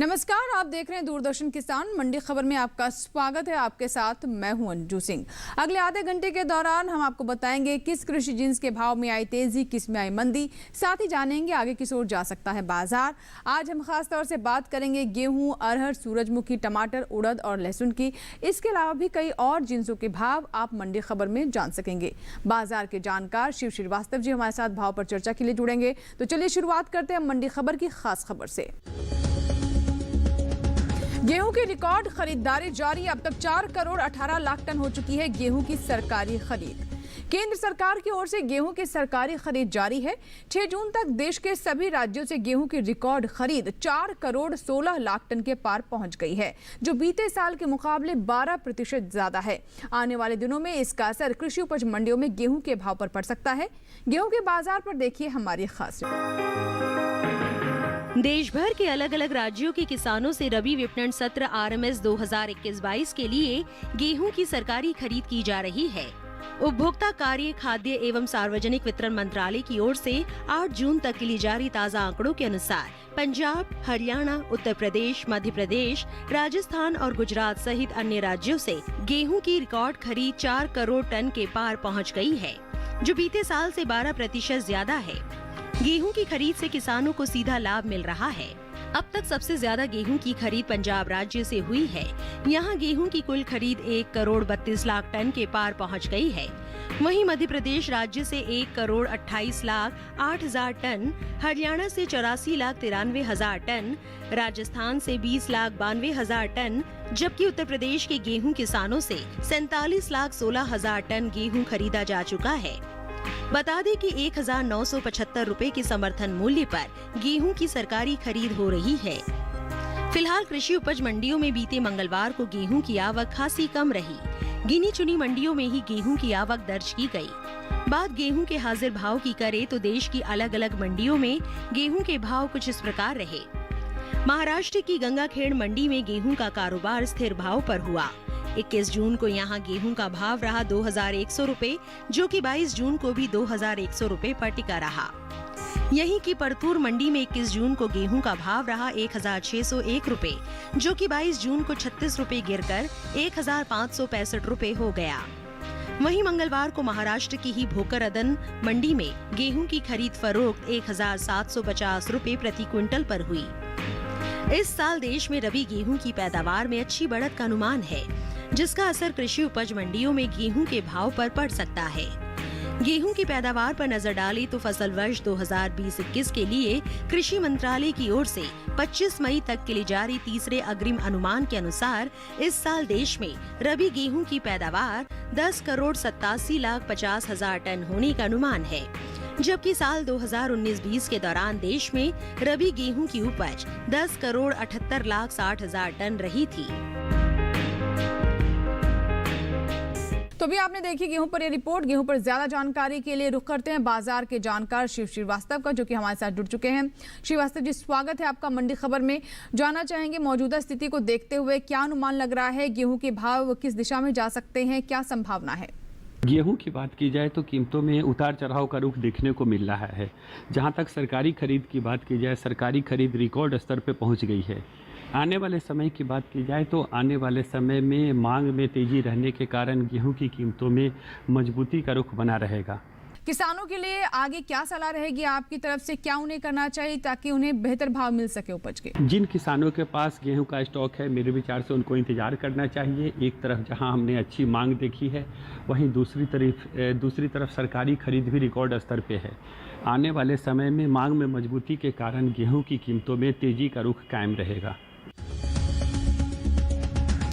नमस्कार, आप देख रहे हैं दूरदर्शन किसान मंडी खबर में आपका स्वागत है। आपके साथ मैं हूं अंजू सिंह। अगले आधे घंटे के दौरान हम आपको बताएंगे किस कृषि जिन्स के भाव में आई तेजी, किस में आई मंदी, साथ ही जानेंगे आगे किस ओर जा सकता है बाजार। आज हम खास तौर से बात करेंगे गेहूं, अरहर, सूरजमुखी, टमाटर, उड़द और लहसुन की। इसके अलावा भी कई और जिन्सों के भाव आप मंडी खबर में जान सकेंगे। बाजार के जानकार शिव श्रीवास्तव जी हमारे साथ भाव पर चर्चा के लिए जुड़ेंगे। तो चलिए शुरुआत करते हैं मंडी खबर की खास खबर से। गेहूं की रिकॉर्ड खरीदारी जारी। अब तक 4 करोड़ 18 लाख टन हो चुकी है गेहूं की सरकारी खरीद। केंद्र सरकार की ओर से गेहूं की सरकारी खरीद जारी है। 6 जून तक देश के सभी राज्यों से गेहूं की रिकॉर्ड खरीद 4 करोड़ 16 लाख टन के पार पहुंच गई है, जो बीते साल के मुकाबले 12% ज्यादा है। आने वाले दिनों में इसका असर कृषि उपज मंडियों में गेहूं के भाव पर पड़ सकता है। गेहूं के बाजार पर देखिए हमारी खास रिपोर्ट। देश भर के अलग अलग राज्यों के किसानों से रबी विपणन सत्र RMS 2021-22 के लिए गेहूं की सरकारी खरीद की जा रही है। उपभोक्ता कार्य, खाद्य एवं सार्वजनिक वितरण मंत्रालय की ओर से 8 जून तक के लिए जारी ताज़ा आंकड़ों के अनुसार पंजाब, हरियाणा, उत्तर प्रदेश, मध्य प्रदेश, राजस्थान और गुजरात सहित अन्य राज्यों से गेहूं की रिकॉर्ड खरीद 4 करोड़ टन के पार पहुँच गयी है, जो बीते साल से 12% ज्यादा है। गेहूं की खरीद से किसानों को सीधा लाभ मिल रहा है। अब तक सबसे ज्यादा गेहूं की खरीद पंजाब राज्य से हुई है। यहां गेहूं की कुल खरीद 1 करोड़ 32 लाख टन के पार पहुंच गई है। वहीं मध्य प्रदेश राज्य से 1 करोड़ 28 लाख 8 हजार टन, हरियाणा से 84 लाख 93 हजार टन, राजस्थान से 20 लाख 92 हजार टन, जबकि उत्तर प्रदेश के गेहूं किसानों से 47 लाख 16 हजार टन गेहूं खरीदा जा चुका है। बता दें कि 1975 रुपए के समर्थन मूल्य पर गेहूं की सरकारी खरीद हो रही है। फिलहाल कृषि उपज मंडियों में बीते मंगलवार को गेहूं की आवक खासी कम रही। गिनी चुनी मंडियों में ही गेहूं की आवक दर्ज की गई। बात गेहूं के हाजिर भाव की करें तो देश की अलग अलग मंडियों में गेहूं के भाव कुछ इस प्रकार रहे। महाराष्ट्र की गंगाखेड़ मंडी में गेहूं का कारोबार स्थिर भाव पर हुआ। 21 जून को यहां गेहूं का भाव रहा 2100 रुपए, जो कि 22 जून को भी 2100 रुपए पर टिका रहा। यहीं की परतूर मंडी में 21 जून को गेहूं का भाव रहा 1601 रुपए, जो कि 22 जून को 36 रुपए गिरकर 1565 रुपए हो गया। वहीं मंगलवार को महाराष्ट्र की ही भोकरदन मंडी में गेहूं की खरीद फरोख्त 1750 रुपए प्रति क्विंटल पर हुई। इस साल देश में रबी गेहूं की पैदावार में अच्छी बढ़त का अनुमान है, जिसका असर कृषि उपज मंडियों में गेहूं के भाव पर पड़ सकता है। गेहूं की पैदावार पर नजर डालें तो फसल वर्ष 2020-21 के लिए कृषि मंत्रालय की ओर से 25 मई तक के लिए जारी तीसरे अग्रिम अनुमान के अनुसार इस साल देश में रबी गेहूं की पैदावार 10 करोड़ 87 लाख 50 हजार टन होने का अनुमान है, जबकि साल 2019-20 के दौरान देश में रबी गेहूं की उपज 10 करोड़ 78 लाख 60 हजार टन रही थी। तो अभी आपने देखी गेहूं पर ये रिपोर्ट। गेहूं पर ज्यादा जानकारी के लिए रुख करते हैं बाजार के जानकार शिव श्रीवास्तव का, जो कि हमारे साथ जुड़ चुके हैं। श्रीवास्तव जी, स्वागत है आपका मंडी खबर में। जानना चाहेंगे मौजूदा स्थिति को देखते हुए क्या अनुमान लग रहा है, गेहूं के भाव किस दिशा में जा सकते हैं, क्या संभावना है? गेहूं की बात की जाए तो कीमतों में उतार चढ़ाव का रुख देखने को मिल रहा है। जहां तक सरकारी खरीद की बात की जाए, सरकारी खरीद रिकॉर्ड स्तर पर पहुंच गई है। आने वाले समय की बात की जाए तो आने वाले समय में मांग में तेजी रहने के कारण गेहूं की कीमतों में मजबूती का रुख बना रहेगा। किसानों के लिए आगे क्या सलाह रहेगी आपकी तरफ से? क्या उन्हें करना चाहिए ताकि उन्हें बेहतर भाव मिल सके उपज के? जिन किसानों के पास गेहूं का स्टॉक है, मेरे विचार से उनको इंतजार करना चाहिए। एक तरफ जहां हमने अच्छी मांग देखी है, वहीं दूसरी तरफ सरकारी खरीद भी रिकॉर्ड स्तर पे है। आने वाले समय में मांग में मजबूती के कारण गेहूं की कीमतों में तेजी का रुख कायम रहेगा।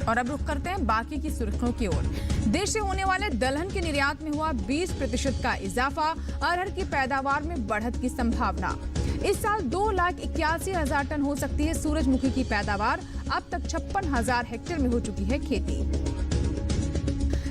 और अब रुख करते हैं बाकी की सुर्खियों की ओर। देश से होने वाले दलहन के निर्यात में हुआ 20% का इजाफा। अरहर की पैदावार में बढ़त की संभावना। इस साल 2,81,000 टन हो सकती है सूरजमुखी की पैदावार। अब तक 56,000 हेक्टेयर में हो चुकी है खेती।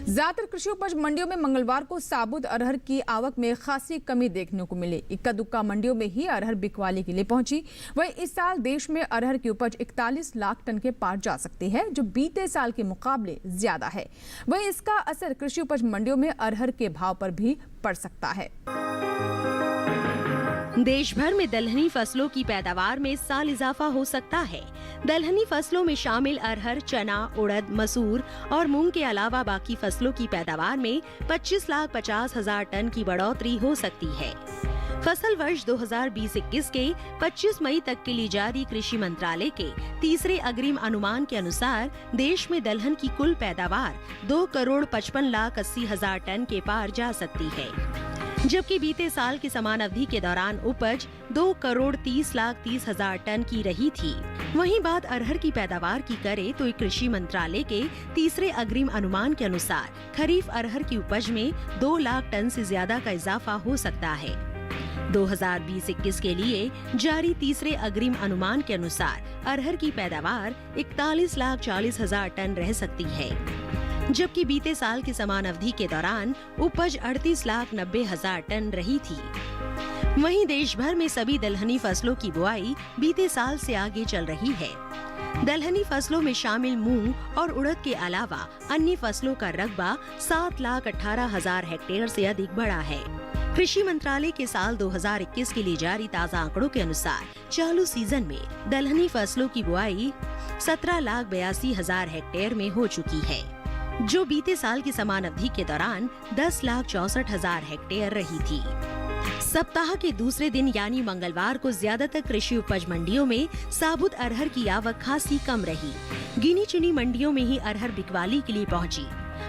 ज्यादातर कृषि उपज मंडियों में मंगलवार को साबुत अरहर की आवक में खासी कमी देखने को मिली। इक्का दुक्का मंडियों में ही अरहर बिकवाली के लिए पहुंची। वहीं इस साल देश में अरहर की उपज 41 लाख टन के पार जा सकती है, जो बीते साल के मुकाबले ज्यादा है। वहीं इसका असर कृषि उपज मंडियों में अरहर के भाव पर भी पड़ सकता है। देश भर में दलहनी फसलों की पैदावार में इस साल इजाफा हो सकता है। दलहनी फसलों में शामिल अरहर, चना, उड़द, मसूर और मूंग के अलावा बाकी फसलों की पैदावार में 25,50,000 टन की बढ़ोतरी हो सकती है। फसल वर्ष 2020-21 के 25 मई तक के लिए जारी कृषि मंत्रालय के तीसरे अग्रिम अनुमान के अनुसार देश में दलहन की कुल पैदावार 2,55,80,000 टन के पार जा सकती है, जबकि बीते साल की समान अवधि के दौरान उपज 2,30,30,000 टन की रही थी। वहीं बात अरहर की पैदावार की करे तो कृषि मंत्रालय के तीसरे अग्रिम अनुमान के अनुसार खरीफ अरहर की उपज में 2 लाख टन से ज्यादा का इजाफा हो सकता है। 2020-21 के लिए जारी तीसरे अग्रिम अनुमान के अनुसार अरहर की पैदावार 41,40,000 टन रह सकती है, जबकि बीते साल की समान अवधि के दौरान उपज 38,90,000 टन रही थी। वहीं देश भर में सभी दलहनी फसलों की बुआई बीते साल से आगे चल रही है। दलहनी फसलों में शामिल मूंग और उड़द के अलावा अन्य फसलों का रकबा 7,18,000 हेक्टेयर से अधिक बढ़ा है। कृषि मंत्रालय के साल 2021 के लिए जारी ताज़ा आंकड़ों के अनुसार चालू सीजन में दलहनी फसलों की बुआई 17,82,000 हेक्टेयर में हो चुकी है, जो बीते साल की समान अवधि के दौरान 10,64,000 हेक्टेयर रही थी। सप्ताह के दूसरे दिन यानी मंगलवार को ज्यादातर कृषि उपज मंडियों में साबुत अरहर की आवक खासी कम रही। गिनी चुनी मंडियों में ही अरहर बिकवाली के लिए पहुंची।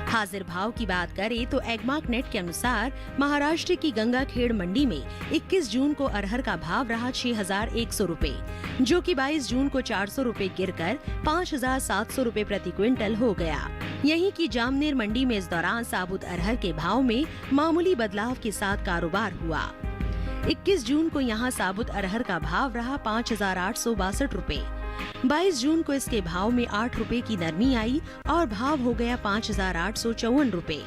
हाजिर भाव की बात करें तो एगमार्क नेट के अनुसार महाराष्ट्र की गंगाखेड़ मंडी में 21 जून को अरहर का भाव रहा 6,100 रूपए, जो कि 22 जून को 400 रूपए गिरकर 5,700 रूपए प्रति क्विंटल हो गया। यहीं की जामनेर मंडी में इस दौरान साबुत अरहर के भाव में मामूली बदलाव के साथ कारोबार हुआ। 21 जून को यहां साबुत अरहर का भाव रहा 5,862 रूपए। 22 जून को इसके भाव में 8 रूपए की नरमी आई और भाव हो गया 5,854 रूपए।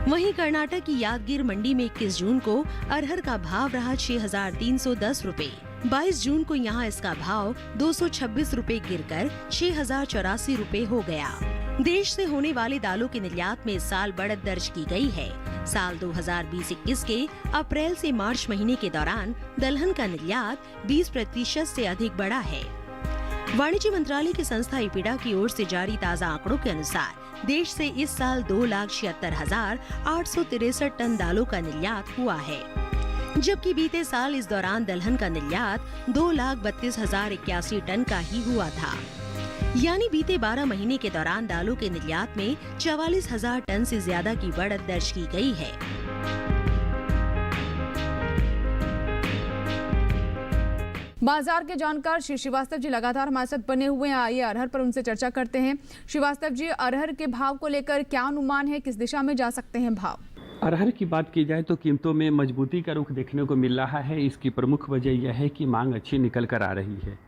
वहीं कर्नाटक की यादगीर मंडी में 21 जून को अरहर का भाव रहा 6,310 रूपए। 22 जून को यहां इसका भाव 226 रूपए गिरकर 6,084 रूपए हो गया। देश से होने वाले दालों के निर्यात में इस साल बढ़त दर्ज की गई है। साल 2020-21 के अप्रैल से मार्च महीने के दौरान दलहन का निर्यात 20% से अधिक बढ़ा है। वाणिज्य मंत्रालय की संस्था इपिडा की ओर से जारी ताज़ा आंकड़ों के अनुसार देश से इस साल 2,76,863 टन दालों का निर्यात हुआ है, जबकि बीते साल इस दौरान दलहन का निर्यात 2,32,081 टन का ही हुआ था। यानी बीते 12 महीने के दौरान दालों के निर्यात में 44,000 टन से ज्यादा की बढ़त दर्ज की गई है। बाजार के जानकार श्री श्रीवास्तव जी लगातार हमारे साथ बने हुए हैं। आइए अरहर पर उनसे चर्चा करते हैं। श्रीवास्तव जी, अरहर के भाव को लेकर क्या अनुमान है, किस दिशा में जा सकते हैं भाव? अरहर की बात की जाए तो कीमतों में मजबूती का रुख देखने को मिल रहा है। इसकी प्रमुख वजह यह है कि मांग अच्छी निकल कर आ रही है।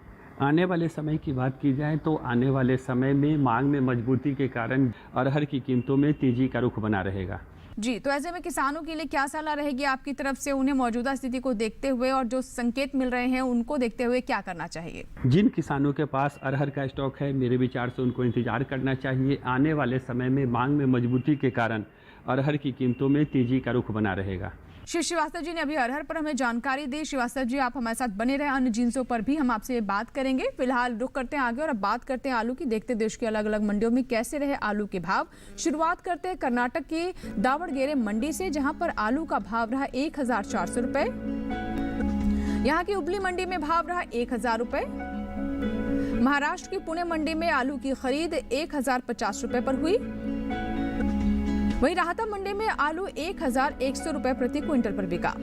आने वाले समय की बात की जाए तो आने वाले समय में मांग में मजबूती के कारण अरहर की कीमतों में तेजी का रुख बना रहेगा। जी, तो ऐसे में किसानों के लिए क्या सलाह रहेगी आपकी तरफ से, उन्हें मौजूदा स्थिति को देखते हुए और जो संकेत मिल रहे हैं उनको देखते हुए क्या करना चाहिए? जिन किसानों के पास अरहर का स्टॉक है, मेरे विचार से उनको इंतजार करना चाहिए। आने वाले समय में मांग में मजबूती के कारण अरहर की कीमतों में तेजी का रुख बना रहेगा। श्री श्रीवास्तव जी ने अभी अरहर पर हमें जानकारी दी। श्रीवास्तव जी, आप हमारे साथ बने रहे। अन्य जिन्सों पर भी हम आपसे बात करेंगे। फिलहाल रुक करते हैं आगे और अब बात करते हैं आलू की। देखते देश की अलग अलग मंडियों में कैसे रहे आलू के भाव। शुरुआत करते हैं कर्नाटक की दावड़गेरे मंडी से, जहां पर आलू का भाव रहा 1,400 रुपए। यहाँ की उबली मंडी में भाव रहा 1,000 रुपए। महाराष्ट्र की पुणे मंडी में आलू की खरीद 1,050 रुपए पर हुई। वहीं राहता मंडी में आलू 1,100 रुपए प्रति क्विंटल पर बिका।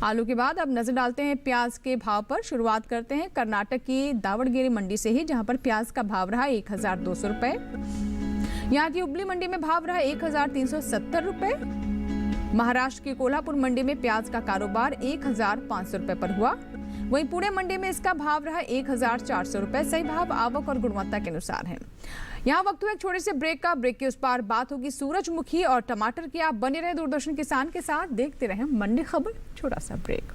आलू के बाद अब नजर डालते हैं प्याज के भाव पर। शुरुआत करते हैं कर्नाटक की दावड़गेरे मंडी से ही, जहां पर प्याज का भाव रहा 1,200 रुपए। यहाँ की उबली मंडी में भाव रहा 1,370 रुपए। महाराष्ट्र की कोल्हापुर मंडी में प्याज का कारोबार 1,500 रुपए पर हुआ। वहीं पुणे मंडी में इसका भाव रहा 1,400 रुपए। सही भाव आवक और गुणवत्ता के अनुसार है। यहाँ वक्त हुआ एक छोटे से ब्रेक का। ब्रेक के उस पार बात होगी सूरजमुखी और टमाटर की। आप बने रहे दूरदर्शन किसान के साथ, देखते रहे मंडी खबर। छोटा सा ब्रेक।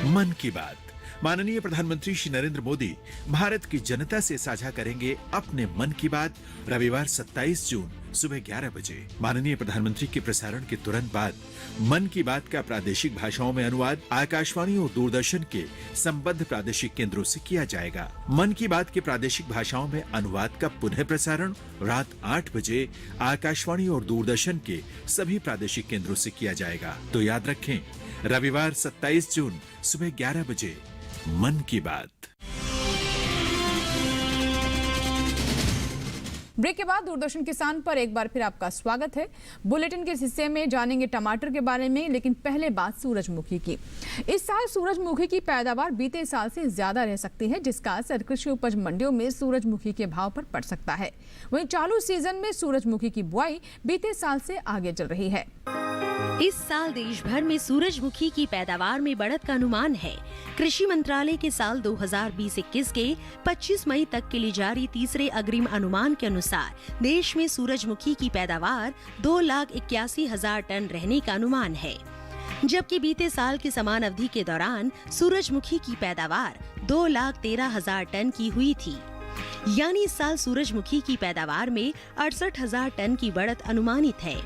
मन की बात माननीय प्रधानमंत्री श्री नरेंद्र मोदी भारत की जनता से साझा करेंगे अपने मन की बात रविवार 27 जून सुबह 11 बजे। माननीय प्रधानमंत्री के प्रसारण के तुरंत बाद मन की बात का प्रादेशिक भाषाओं में अनुवाद आकाशवाणी और दूरदर्शन के संबद्ध प्रादेशिक केंद्रों से किया जाएगा। मन की बात के प्रादेशिक भाषाओं में अनुवाद का पुनः प्रसारण रात 8 बजे आकाशवाणी और दूरदर्शन के सभी प्रादेशिक केंद्रों से किया जाएगा। तो याद रखें, रविवार 27 जून सुबह 11 बजे मन की बात। ब्रेक के बाद दूरदर्शन किसान पर एक बार फिर आपका स्वागत है। बुलेटिन के इस हिस्से में जानेंगे टमाटर के बारे में, लेकिन पहले बात सूरजमुखी की। इस साल सूरजमुखी की पैदावार बीते साल से ज्यादा रह सकती है, जिसका असर कृषि उपज मंडियों में सूरजमुखी के भाव पर पड़ सकता है। वहीं चालू सीजन में सूरजमुखी की बुआई बीते साल से आगे चल रही है। इस साल देश भर में सूरजमुखी की पैदावार में बढ़त का अनुमान है। कृषि मंत्रालय के साल 2020-21 के 25 मई तक के लिए जारी तीसरे अग्रिम अनुमान के अनुसार देश में सूरजमुखी की पैदावार 2,81,000 टन रहने का अनुमान है, जबकि बीते साल के समान अवधि के दौरान सूरजमुखी की पैदावार 2,13,000 टन की हुई थी। यानी इस साल सूरजमुखी की पैदावार में 68,000 टन की बढ़त अनुमानित है।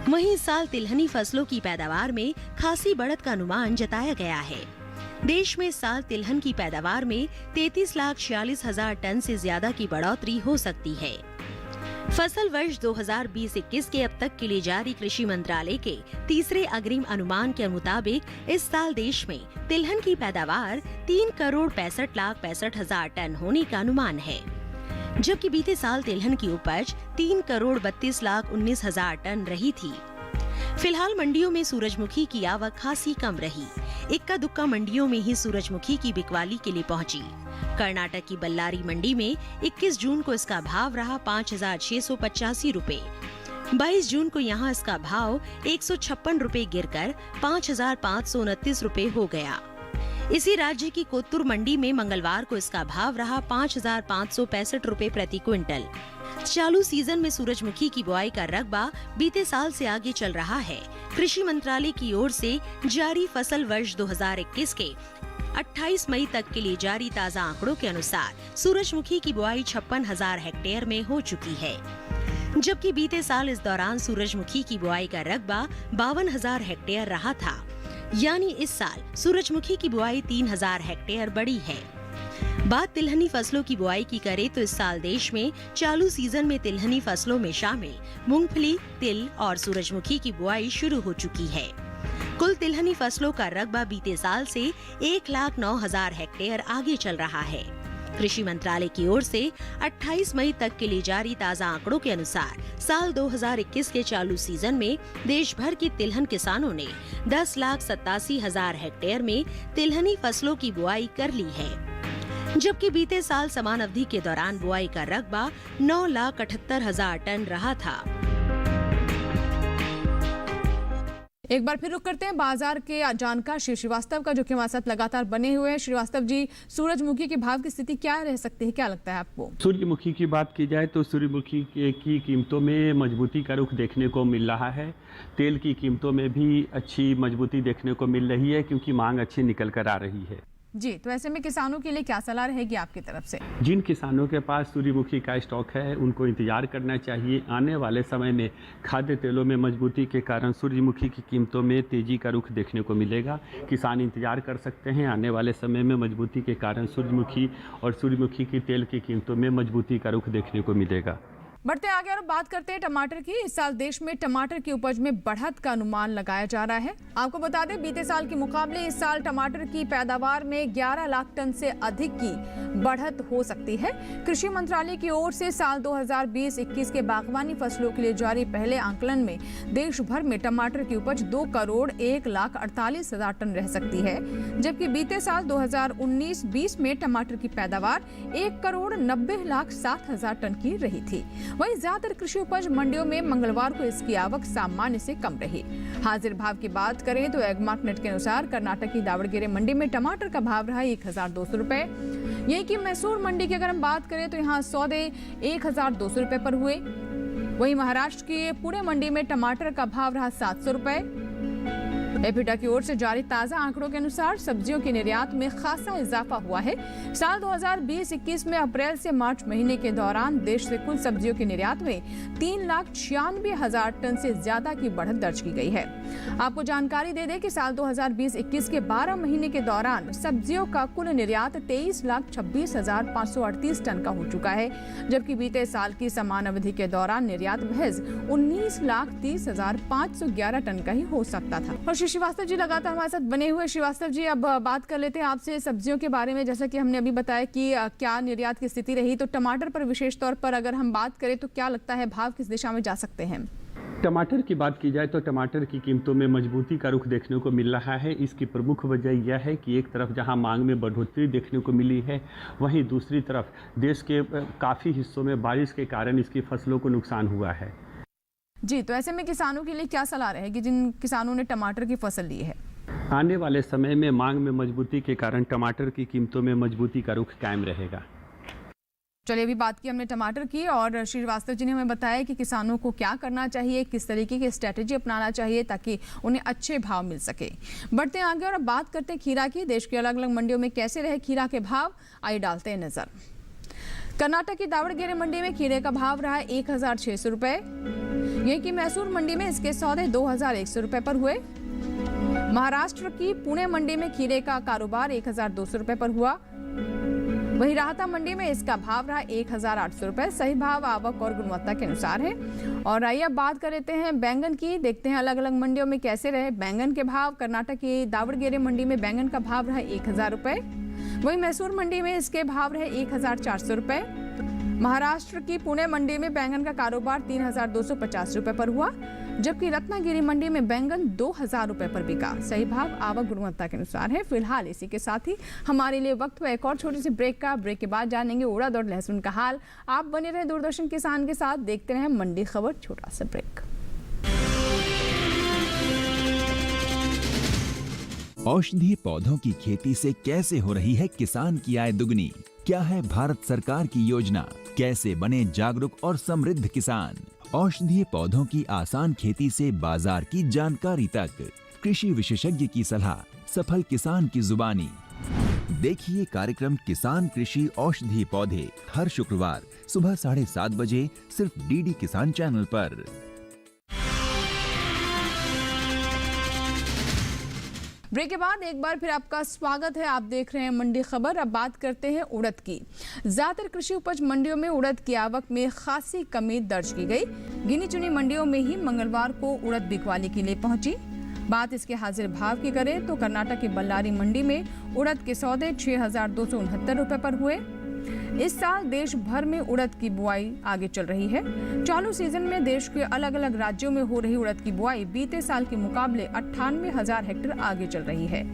वहीं इस साल तिलहनी फसलों की पैदावार में खासी बढ़त का अनुमान जताया गया है। देश में इस साल तिलहन की पैदावार में 33,46,000 टन से ज्यादा की बढ़ोतरी हो सकती है। फसल वर्ष 2020-21 के अब तक के लिए जारी कृषि मंत्रालय के तीसरे अग्रिम अनुमान के मुताबिक इस साल देश में तिलहन की पैदावार 3,65,65,000 टन होने का अनुमान है, जबकि बीते साल तिलहन की उपज 3,32,19,000 टन रही थी। फिलहाल मंडियों में सूरजमुखी की आवक खासी कम रही। इक्का दुक्का मंडियों में ही सूरजमुखी की बिकवाली के लिए पहुंची। कर्नाटक की बल्लारी मंडी में 21 जून को इसका भाव रहा 5,685 रुपए। 22 जून को यहां इसका भाव 156 रुपए गिरकर 5,529 रुपए हो गया। इसी राज्य की कोत्तूर मंडी में मंगलवार को इसका भाव रहा 5,565 रुपए प्रति क्विंटल। चालू सीजन में सूरजमुखी की बुआई का रकबा बीते साल से आगे चल रहा है। कृषि मंत्रालय की ओर से जारी फसल वर्ष 2021 के 28 मई तक के लिए जारी ताज़ा आंकड़ों के अनुसार सूरजमुखी की बुआई 56,000 हेक्टेयर में हो चुकी है, जबकि बीते साल इस दौरान सूरजमुखी की बुआई का रकबा 52,000 हेक्टेयर रहा था। यानी इस साल सूरजमुखी की बुआई 3,000 हेक्टेयर बढ़ी है। बात तिलहनी फसलों की बुआई की करें तो इस साल देश में चालू सीजन में तिलहनी फसलों में शामिल मूंगफली, तिल और सूरजमुखी की बुआई शुरू हो चुकी है। कुल तिलहनी फसलों का रकबा बीते साल से 1,09,000 हेक्टेयर आगे चल रहा है। कृषि मंत्रालय की ओर से 28 मई तक के लिए जारी ताज़ा आंकड़ों के अनुसार साल 2021 के चालू सीजन में देश भर के तिलहन किसानों ने 10,87,000 हेक्टेयर में तिलहनी फसलों की बुआई कर ली है, जबकि बीते साल समान अवधि के दौरान बुआई का रकबा 9,78,000 टन रहा था। एक बार फिर रुक करते हैं बाजार के जानकार श्री श्रीवास्तव का, जो कि हमारे साथ लगातार बने हुए हैं। श्रीवास्तव जी, सूरजमुखी के भाव की स्थिति क्या रह सकती है, क्या लगता है आपको? सूर्यमुखी की बात की जाए तो सूर्यमुखी की कीमतों में मजबूती का रुख देखने को मिल रहा है। तेल की कीमतों में भी अच्छी मजबूती देखने को मिल रही है, क्योंकि मांग अच्छी निकल कर आ रही है। जी, तो ऐसे में किसानों के लिए क्या सलाह रहेगी आपकी तरफ से? जिन किसानों के पास सूर्यमुखी का स्टॉक है, उनको इंतजार करना चाहिए। आने वाले समय में खाद्य तेलों में मजबूती के कारण सूर्यमुखी की कीमतों में तेजी का रुख देखने को मिलेगा। किसान इंतजार कर सकते हैं। आने वाले समय में मजबूती के कारण सूर्यमुखी और सूर्यमुखी की तेल की कीमतों में मजबूती का रुख देखने को मिलेगा। बढ़ते आगे और बात करते हैं टमाटर की। इस साल देश में टमाटर की उपज में बढ़त का अनुमान लगाया जा रहा है। आपको बता दें, बीते साल के मुकाबले इस साल टमाटर की पैदावार में 11 लाख टन से अधिक की बढ़त हो सकती है। कृषि मंत्रालय की ओर से साल 2020-21 के बागवानी फसलों के लिए जारी पहले आंकलन में देश भर में टमाटर की उपज 2,01,48,000 टन रह सकती है, जबकि बीते साल 2019-20 में टमाटर की पैदावार 1,90,07,000 टन की रही थी। वहीं ज्यादातर कृषि उपज मंडियों में मंगलवार को इसकी आवक सामान्य से कम रही। हाजिर भाव की बात करें तो एगमार्क नेट के अनुसार कर्नाटक की दावड़गेरे मंडी में टमाटर का भाव रहा 1,200 रुपए। यही की मैसूर मंडी की अगर हम बात करें तो यहाँ सौदे 1,200 रुपए पर हुए। वहीं महाराष्ट्र की पुणे मंडी में टमाटर का भाव रहा 700 रुपए। एपिटा की ओर से जारी ताजा आंकड़ों के अनुसार सब्जियों के निर्यात में खासा इजाफा हुआ है। साल 2020-21 में अप्रैल से मार्च महीने के दौरान देश से कुल सब्जियों के निर्यात में 3,96,000 टन से ज्यादा की बढ़त दर्ज की गई है। आपको जानकारी दे दें कि साल 2020-21 के 12 महीने के दौरान सब्जियों का कुल निर्यात 23,26,538 टन का हो चुका है, जबकि बीते साल की समान अवधि के दौरान निर्यात महज 19,30,511 टन का ही हो सकता था। और श्रीवास्तव जी लगातार हमारे साथ बने हुए। श्रीवास्तव जी, अब बात कर लेते हैं आपसे सब्जियों के बारे में। जैसा कि हमने अभी बताया कि क्या निर्यात की स्थिति रही, तो टमाटर पर विशेष तौर पर अगर हम बात करें तो क्या लगता है भाव किस दिशा में जा सकते हैं? टमाटर की बात की जाए तो टमाटर की कीमतों में मजबूती का रुख देखने को मिल रहा है। इसकी प्रमुख वजह यह है कि एक तरफ जहां मांग में बढ़ोतरी देखने को मिली है, वहीं दूसरी तरफ देश के काफ़ी हिस्सों में बारिश के कारण इसकी फसलों को नुकसान हुआ है। जी, तो ऐसे में किसानों के लिए क्या सलाह रहेगी जिन किसानों ने टमाटर की फसल ली है? आने वाले समय में मांग में मजबूती के कारण टमाटर की कीमतों में मजबूती का रुख कायम रहेगा। चलिए, अभी बात की हमने टमाटर की और श्रीवास्तव जी ने हमें बताया कि किसानों को क्या करना चाहिए, किस तरीके की स्ट्रेटेजी अपनाना चाहिए ताकि उन्हें अच्छे भाव मिल सके। बढ़ते हैं आगे और अब बात करते हैं खीरा की। देश की अलग अलग मंडियों में कैसे रहे खीरा के भाव, आइए डालते हैं नजर। कर्नाटक की दावड़गेरे मंडी में खीरे का भाव रहा 1,600 रुपए। यही की मैसूर मंडी में इसके सौदे 2,100 रुपए पर हुए। महाराष्ट्र की पुणे मंडी में खीरे का कारोबार 1,200 रुपए पर हुआ। वहीं राहता मंडी में इसका भाव रहा 1,800 रुपए। सही भाव आवक और गुणवत्ता के अनुसार है। और आइए अब बात कर लेते हैं बैंगन की। देखते हैं अलग अलग मंडियों में कैसे रहे बैंगन के भाव। कर्नाटक की दावड़गेरे मंडी में बैंगन का भाव रहा 1,000 रुपए। वहीं मैसूर मंडी में इसके भाव रहे 1,400 रुपए। महाराष्ट्र की पुणे मंडी में बैंगन का कारोबार 3,250 रुपए पर हुआ, जबकि रत्नागिरी मंडी में बैंगन 2,000 रुपए पर बिका। सही भाव आवक गुणवत्ता के अनुसार है। फिलहाल इसी के साथ ही हमारे लिए वक्त हुआ एक और छोटी सी ब्रेक का। ब्रेक के बाद जानेंगे उड़द और लहसुन का हाल। आप बने रहे दूरदर्शन किसान के साथ, देखते रहे मंडी खबर। छोटा सा ब्रेक। औषधीय पौधों की खेती से कैसे हो रही है किसान की आय दुगनी? क्या है भारत सरकार की योजना? कैसे बने जागरूक और समृद्ध किसान? औषधीय पौधों की आसान खेती से बाजार की जानकारी तक, कृषि विशेषज्ञ की सलाह, सफल किसान की जुबानी। देखिए कार्यक्रम किसान कृषि औषधीय पौधे हर शुक्रवार सुबह 7:30 बजे सिर्फ डीडी किसान चैनल पर। ब्रेक के बाद एक बार फिर आपका स्वागत है। आप देख रहे हैं मंडी खबर। अब बात करते हैं उड़द की। ज्यादातर कृषि उपज मंडियों में उड़द की आवक में खासी कमी दर्ज की गई। गिनी चुनी मंडियों में ही मंगलवार को उड़द बिकवाली के लिए पहुंची। बात इसके हाजिर भाव की करें तो कर्नाटक की बल्लारी मंडी में उड़द के सौदे 6,269 रुपए पर हुए। इस साल देश भर में उड़द की बुआई आगे चल रही है। चालू सीजन में देश के अलग अलग राज्यों में हो रही उड़द की बुआई बीते साल के मुकाबले 98,000 हेक्टेयर आगे चल रही है।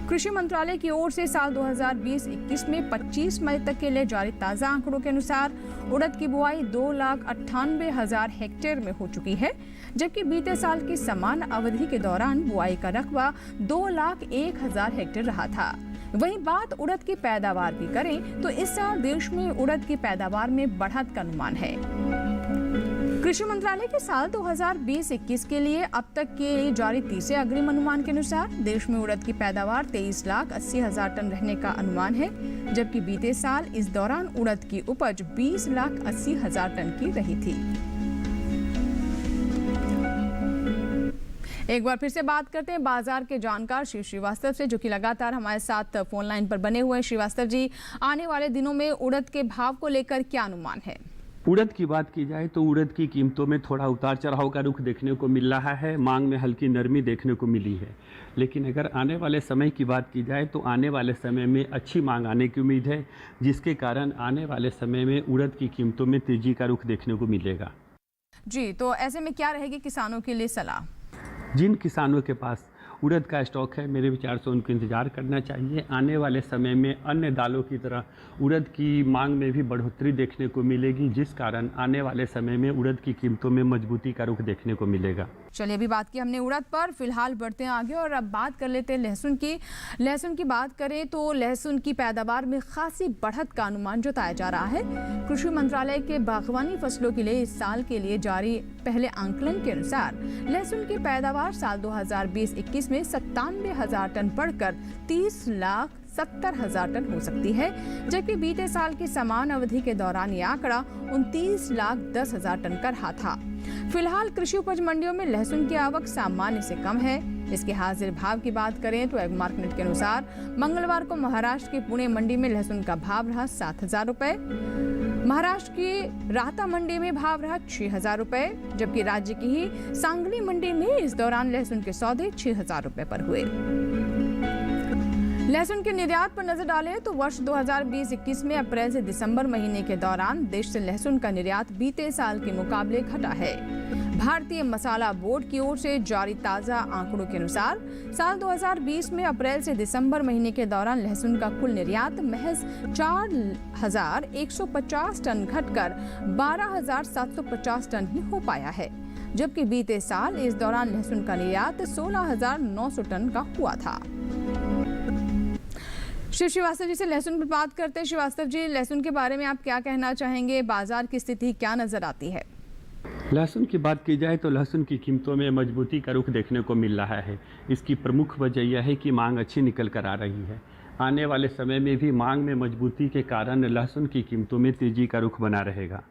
कृषि मंत्रालय की ओर से साल 2020-21 में 25 मई तक के लिए जारी ताजा आंकड़ों के अनुसार उड़द की बुआई 2,98,000 हेक्टेयर में हो चुकी है, जबकि बीते साल की समान अवधि के दौरान बुआई का रकबा 2,01,000 हेक्टेयर रहा था। वहीं बात उड़द की पैदावार की करें तो इस साल देश में उड़द की पैदावार में बढ़त का अनुमान है। कृषि मंत्रालय के साल 2020-21 के लिए अब तक के लिए जारी तीसरे अग्रिम अनुमान के अनुसार देश में उड़द की पैदावार 23,80,000 टन रहने का अनुमान है, जबकि बीते साल इस दौरान उड़द की उपज 20,80,000 टन की रही थी। एक बार फिर से बात करते हैं बाजार के जानकार श्री श्रीवास्तव से, जो कि लगातार हमारे साथ फोन लाइन पर बने हुए हैं। श्रीवास्तव जी, आने वाले दिनों में उड़द के भाव को लेकर क्या अनुमान है? उड़द की बात की जाए तो उड़द की कीमतों में थोड़ा उतार चढ़ाव का रुख देखने को मिल रहा है। मांग में हल्की नरमी देखने को मिली है, लेकिन अगर आने वाले समय की बात की जाए तो आने वाले समय में अच्छी मांग आने की उम्मीद है, जिसके कारण आने वाले समय में उड़द की कीमतों में तेजी का रुख देखने को मिलेगा। जी, तो ऐसे में क्या रहेगी किसानों के लिए सलाह? जिन किसानों के पास उड़द का स्टॉक है, मेरे विचार से उनको इंतजार करना चाहिए। आने वाले समय में अन्य दालों की तरह उड़द की मांग में भी बढ़ोतरी देखने को मिलेगी, जिस कारण आने वाले समय में उड़द की कीमतों में मजबूती का रुख देखने को मिलेगा। चलिए, अभी बात की हमने उड़द पर, फिलहाल बढ़ते हैं आगे और अब बात कर लेते हैं लहसुन की। लहसुन की बात करें तो लहसुन की पैदावार में खासी बढ़त का अनुमान जताया जा रहा है। कृषि मंत्रालय के बागवानी फसलों के लिए इस साल के लिए जारी पहले आंकलन के अनुसार लहसुन की पैदावार साल 2020-21 में 97,000 टन बढ़कर 30,70,000 टन हो सकती है, जबकि बीते साल की समान अवधि के दौरान यह आंकड़ा 29,10,000 टन का रहा था। फिलहाल कृषि उपज मंडियों में लहसुन की आवक सामान्य से कम है। इसके हाजिर भाव की बात करें तो एग्मार्कनेट के अनुसार मंगलवार को महाराष्ट्र की पुणे मंडी में लहसुन का भाव रहा 7,000 रुपए, महाराष्ट्र की राहता मंडी में भाव रहा 6,000 रुपए, जबकि राज्य की ही सांगली मंडी में इस दौरान लहसुन के सौदे 6,000 रुपए पर हुए। लहसुन के निर्यात पर नजर डालें तो वर्ष 2020-21 में अप्रैल से दिसंबर महीने के दौरान देश से लहसुन का निर्यात बीते साल के मुकाबले घटा है। भारतीय मसाला बोर्ड की ओर से जारी ताजा आंकड़ों के अनुसार साल 2020 में अप्रैल से दिसंबर महीने के दौरान लहसुन का कुल निर्यात महज 4,150 टन घटकर 12,750 टन ही हो पाया है, जबकि बीते साल इस दौरान लहसुन का निर्यात 16,900 टन का हुआ था। शिव श्रीवास्तव जी से लहसुन पर बात करते हैं। श्रीवास्तव जी, लहसुन के बारे में आप क्या कहना चाहेंगे? बाजार की स्थिति क्या नजर आती है? लहसुन की बात की जाए तो लहसुन की कीमतों में मजबूती का रुख देखने को मिल रहा है। इसकी प्रमुख वजह यह है कि मांग अच्छी निकल कर आ रही है। आने वाले समय में भी मांग में मजबूती के कारण लहसुन की कीमतों में तेजी का रुख बना रहेगा।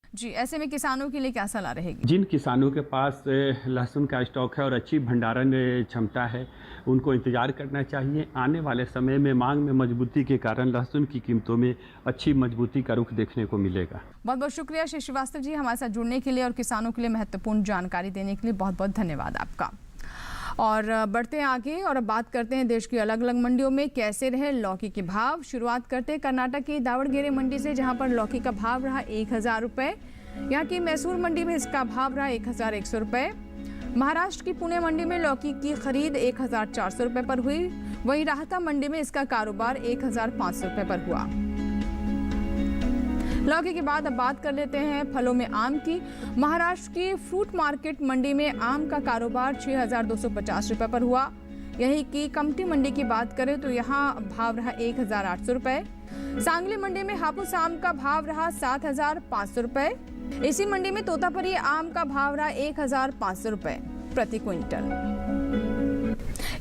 जी, ऐसे में किसानों के लिए क्या सलाह रहेगी? जिन किसानों के पास लहसुन का स्टॉक है और अच्छी भंडारण क्षमता है, उनको इंतजार करना चाहिए। आने वाले समय में मांग में मजबूती के कारण लहसुन की कीमतों में अच्छी मजबूती का रुख देखने को मिलेगा। बहुत बहुत शुक्रिया श्री श्रीवास्तव जी, हमारे साथ जुड़ने के लिए और किसानों के लिए महत्वपूर्ण जानकारी देने के लिए बहुत बहुत धन्यवाद आपका। और बढ़ते हैं आगे और अब बात करते हैं देश की अलग अलग मंडियों में कैसे रहे लौकी के भाव। शुरुआत करते हैं कर्नाटक की दावड़गेरे मंडी से, जहां पर लौकी का भाव रहा 1,000 रुपये। यहाँ की मैसूर मंडी में इसका भाव रहा 1,100 रुपये। महाराष्ट्र की पुणे मंडी में लौकी की खरीद 1,400 रुपये पर हुई। वहीं राहता मंडी में इसका कारोबार 1,500 रुपये पर हुआ। लौकी के बाद अब बात कर लेते हैं फलों में आम की। महाराष्ट्र की फ्रूट मार्केट मंडी में आम का कारोबार 6,250 रुपये पर हुआ। यही की कमटी मंडी की बात करें तो यहाँ भाव रहा 1,800 रुपये। सांगली मंडी में हापुस आम का भाव रहा 7,500 रुपये। इसी मंडी में तोतापरी आम का भाव रहा 1,500 रुपये प्रति क्विंटल।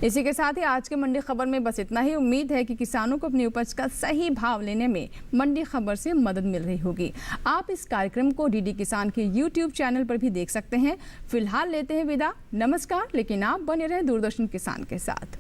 इसी के साथ ही आज के मंडी खबर में बस इतना ही। उम्मीद है कि किसानों को अपनी उपज का सही भाव लेने में मंडी खबर से मदद मिल रही होगी। आप इस कार्यक्रम को डीडी किसान के YouTube चैनल पर भी देख सकते हैं। फिलहाल लेते हैं विदा, नमस्कार। लेकिन आप बने रहें दूरदर्शन किसान के साथ।